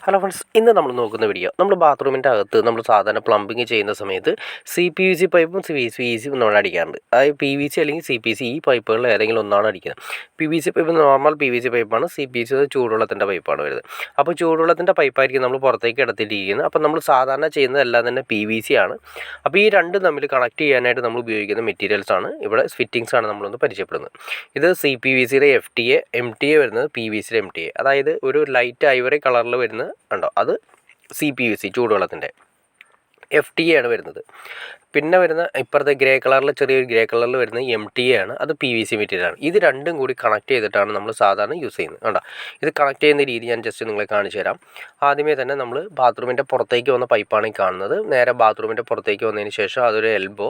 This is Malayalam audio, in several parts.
ഹലോ ഫ്രണ്ട്സ്, ഇന്ന് നമ്മൾ നോക്കുന്ന വീഡിയോ നമ്മൾ ബാത്റൂമിൻ്റെ അകത്ത് നമ്മൾ സാധാരണ പ്ലംബിങ് ചെയ്യുന്ന സമയത്ത് CPVC പൈപ്പും CPVC നമ്മൾ അടിക്കാറുണ്ട്. അതായത് PVC അല്ലെങ്കിൽ CPVC ഈ പൈപ്പുകളിൽ ഏതെങ്കിലും ഒന്നാണ് അടിക്കുന്നത്. PVC pipe normal PVC പൈപ്പാണ്, CPVC ചൂടുവെള്ളത്തിൻ്റെ പൈപ്പാണ് വരുന്നത്. അപ്പോൾ ചൂടുവെള്ളത്തിൻ്റെ പൈപ്പായിരിക്കും നമ്മൾ പുറത്തേക്ക് എടുത്തിട്ടിരിക്കുന്നത്. അപ്പോൾ നമ്മൾ സാധാരണ ചെയ്യുന്നതെല്ലാം തന്നെ PVC ആണ്. അപ്പോൾ ഈ രണ്ടും തമ്മിൽ കണക്ട് ചെയ്യാനായിട്ട് നമ്മൾ ഉപയോഗിക്കുന്ന മെറ്റീരിയൽസ് ആണ് ഇവിടെ ഫിറ്റിങ്സ് ആണ് നമ്മളൊന്ന് പരിചയപ്പെടുന്നത്. ഇത് CPVCയുടെ FTA, MTA വരുന്നത് PVCയുടെ MTA, അതായത് ഒരു ലൈറ്റ് ഐവറി കളറിൽ വരുന്ന ഉണ്ടോ അത് CPVC ചൂടുവെള്ളത്തിൻ്റെ FTA ആണ് വരുന്നത്. പിന്നെ വരുന്ന ഇപ്പുറത്തെ ഗ്രേ കളറിൽ ചെറിയൊരു ഗ്രേ കളറിൽ വരുന്ന MTA ആണ്, അത് PVC മെറ്റീരിയലാണ്. ഇത് രണ്ടും കൂടി കണക്ട് ചെയ്തിട്ടാണ് നമ്മൾ സാധാരണ യൂസ് ചെയ്യുന്നത്. കണ്ടോ, ഇത് കണക്ട് ചെയ്യുന്ന രീതി ഞാൻ ജസ്റ്റ് നിങ്ങളെ കാണിച്ചു തരാം. ആദ്യമേ തന്നെ നമ്മൾ ബാത്റൂമിൻ്റെ പുറത്തേക്ക് വന്ന പൈപ്പാണ് ഈ കാണുന്നത്. നേരെ ബാത്റൂമിൻ്റെ പുറത്തേക്ക് വന്നതിന് ശേഷം അതൊരു എൽബോ,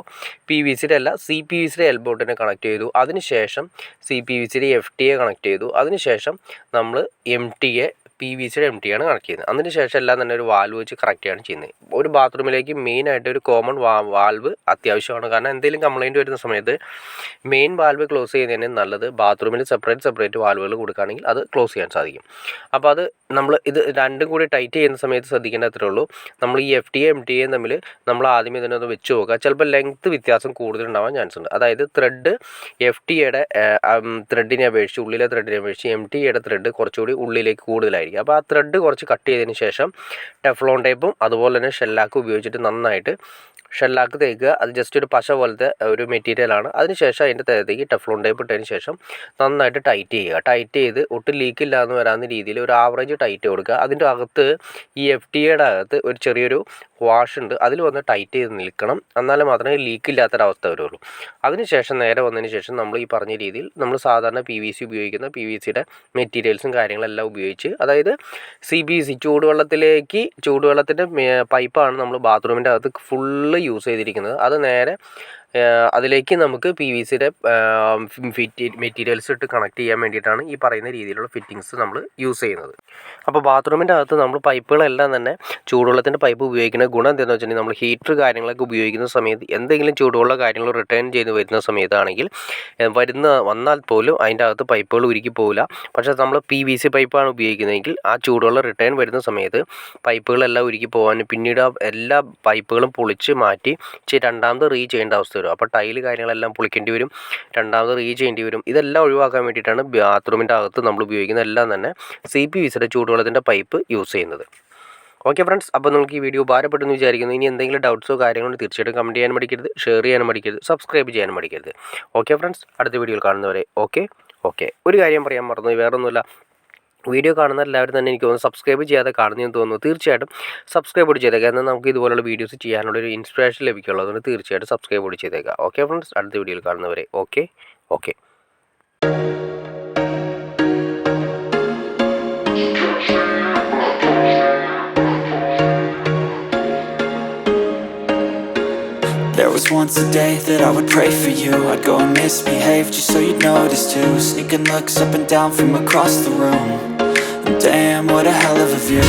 PVCയുടെ അല്ല CPVCയുടെ എൽബോട്ടിനെ കണക്ട് ചെയ്തു. അതിനുശേഷം CPVCയുടെ FTA കണക്ട് ചെയ്തു. അതിനുശേഷം നമ്മൾ MTA PVCയുടെ MTA ആണ് കണക്ട് ചെയ്യുന്നത്. അതിനുശേഷം എല്ലാം തന്നെ ഒരു വാൽവ് വെച്ച് കറക്റ്റ് ചെയ്യാണ് ചെയ്യുന്നത്. ഒരു ബാത്റൂമിലേക്ക് മെയിനായിട്ട് ഒരു കോമൺ വാൽവ് അത്യാവശ്യമാണ്. കാരണം എന്തെങ്കിലും കംപ്ലയിൻറ്റ് വരുന്ന സമയത്ത് മെയിൻ വാൽവ് ക്ലോസ് ചെയ്യുന്നതിന് നല്ലത് ബാത്റൂമിന് സെപ്പറേറ്റ് വാൽവുകൾ കൊടുക്കുകയാണെങ്കിൽ അത് ക്ലോസ് ചെയ്യാൻ സാധിക്കും. അപ്പോൾ അത് നമ്മൾ ഇത് രണ്ടും കൂടി ടൈറ്റ് ചെയ്യുന്ന സമയത്ത് ശ്രദ്ധിക്കേണ്ട അത്രേ ഉള്ളൂ. നമ്മൾ ഈ FTA MTA തമ്മിൽ നമ്മൾ ആദ്യമേ തന്നെ ഒന്ന് വെച്ച് നോക്കുക. ചിലപ്പോൾ ലെങ്ത്ത് വ്യത്യാസം കൂടുതലുണ്ടാവാൻ ചാൻസ് ഉണ്ട്. അതായത് ത്രെഡ് FTAയുടെ ത്രെഡിനെ അപേക്ഷിച്ച് ഉള്ളിലെ ത്രെഡിനെ അപേക്ഷിച്ച് MTAയുടെ ത്രെഡ് കുറച്ചുകൂടി ഉള്ളിലേക്ക് കൂടുതലായിരിക്കും. അപ്പോൾ ആ ത്രെഡ് കുറച്ച് കട്ട് ചെയ്തതിന് ശേഷം ടെഫ്ലോൺ ടേപ്പും അതുപോലെ തന്നെ ഷെല്ലാക്കും ഉപയോഗിച്ചിട്ട് നന്നായിട്ട് ഷെല്ലാക്ക് തേക്കുക. അത് ജസ്റ്റ് ഒരു പശ പോലത്തെ ഒരു മെറ്റീരിയലാണ്. അതിനുശേഷം അതിൻ്റെ തേകത്തേക്ക് ടെഫ്ലോൺ ടേപ്പ് ഇട്ടതിന് ശേഷം നന്നായിട്ട് ടൈറ്റ് ചെയ്യുക. ടൈറ്റ് ചെയ്ത് ഒട്ടും ലീക്കില്ല എന്ന് വരാവുന്ന രീതിയിൽ ഒരു ആവറേജ് ടൈറ്റ് കൊടുക്കുക. അതിൻ്റെ അകത്ത് ഈ FTAയുടെ അകത്ത് ഒരു ചെറിയൊരു വാഷ് ഉണ്ട്, അതിൽ വന്ന് ടൈറ്റ് ചെയ്ത് നിൽക്കണം. എന്നാലും മാത്രമേ ലീക്കില്ലാത്തൊരവസ്ഥ വരുള്ളൂ. അതിനുശേഷം നേരെ വന്നതിന് ശേഷം നമ്മൾ ഈ പറഞ്ഞ രീതിയിൽ നമ്മൾ സാധാരണ PVC ഉപയോഗിക്കുന്ന PVCയുടെ മെറ്റീരിയൽസും കാര്യങ്ങളെല്ലാം ഉപയോഗിച്ച്, അതായത് CPVC ചൂടുവെള്ളത്തിൻ്റെ പൈപ്പാണ് നമ്മൾ ബാത്റൂമിൻ്റെ അകത്ത് ഫുള്ള് യൂസ് ചെയ്തിരിക്കുന്നത്. അത് നേരെ അതിലേക്ക് നമുക്ക് PVCയുടെ മെറ്റീരിയൽസ് ഇട്ട് കണക്ട് ചെയ്യാൻ വേണ്ടിയിട്ടാണ് ഈ പറയുന്ന രീതിയിലുള്ള ഫിറ്റിങ്സ് നമ്മൾ യൂസ് ചെയ്യുന്നത്. അപ്പോൾ ബാത്റൂമിൻ്റെ അകത്ത് നമ്മൾ പൈപ്പുകളെല്ലാം തന്നെ ചൂടുവെള്ളത്തിൻ്റെ പൈപ്പ് ഉപയോഗിക്കുന്ന ഗുണം എന്താണെന്ന് വെച്ചിട്ടുണ്ടെങ്കിൽ നമ്മൾ ഹീറ്റർ കാര്യങ്ങളൊക്കെ ഉപയോഗിക്കുന്ന സമയത്ത് എന്തെങ്കിലും ചൂടുവെള്ള കാര്യങ്ങൾ റിട്ടേൺ ചെയ്ത് വരുന്ന സമയത്താണെങ്കിൽ വന്നാൽ പോലും അതിൻ്റെ അകത്ത് പൈപ്പുകൾ ഉരുക്കി പോകില്ല. പക്ഷേ നമ്മൾ PVC പൈപ്പാണ് ഉപയോഗിക്കുന്നതെങ്കിൽ ആ ചൂടുവെള്ളം റിട്ടേൺ വരുന്ന സമയത്ത് പൈപ്പുകളെല്ലാം ഉരുക്കി പോകാനും പിന്നീട് എല്ലാ പൈപ്പുകളും പൊളിച്ച് മാറ്റി രണ്ടാമത് ചെയ്യേണ്ട അവസ്ഥ വരും. അപ്പോൾ ടൈല് കാര്യങ്ങളെല്ലാം പൊളിക്കേണ്ടി വരും, രണ്ടാമത് ചെയ്യേണ്ടി വരും. ഇതെല്ലാം ഒഴിവാക്കാൻ വേണ്ടിയിട്ടാണ് ബാത്റൂമിൻ്റെ അകത്ത് നമ്മൾ ഉപയോഗിക്കുന്ന എല്ലാം തന്നെ CPVCയുടെ ചൂടുവെള്ളത്തിൻ്റെ പൈപ്പ് യൂസ് ചെയ്യുന്നത്. ഓക്കെ ഫ്രണ്ട്സ്, അപ്പോൾ നിങ്ങൾക്ക് ഈ വീഡിയോ ഉപകാരപ്പെട്ടെന്ന് വിചാരിക്കുന്നു. ഇനി എന്തെങ്കിലും ഡൗട്ട്സോ കാര്യങ്ങളോ തീർച്ചയായിട്ടും കമൻറ്റ് ചെയ്യാൻ മടിക്കരുത്, ഷെയർ ചെയ്യാനും മടിക്കരുത്, സബ്സ്ക്രൈബ് ചെയ്യാനും മടിക്കരുത്. ഓക്കെ ഫ്രണ്ട്സ്, അടുത്ത വീഡിയോയിൽ കാണുന്നവരെ ഓക്കെ. ഒരു കാര്യം പറയാൻ മറന്നു, വേറൊന്നുമില്ല. വീഡിയോ കാണുന്ന എല്ലാവരും തന്നെ എനിക്ക് തോന്നുന്നു സബ്സ്ക്രൈബ് ചെയ്യാതെ കാണുന്നതെന്ന് തോന്നുന്നു. തീർച്ചയായിട്ടും സബ്സ്ക്രൈബ് കൂടി ചെയ്തേക്കാം, എന്നാൽ നമുക്ക് ഇതുപോലുള്ള വീഡിയോസ് ചെയ്യാനുള്ളൊരു ഇൻസ്പിറേഷൻ ലഭിക്കുള്ളൂ. അതുകൊണ്ട് തീർച്ചയായിട്ടും സബ്സ്ക്രൈബ് കൂടി ചെയ്തേക്കാം. ഓക്കെ ഫ്രണ്ട്സ്, അടുത്ത വീഡിയോയിൽ കാണുന്നവരെ okay. There was once a day that I would pray for you. I'd go and misbehave just so you'd notice too. Sneaking looks up and down from across the room. And damn, what a hell of a view.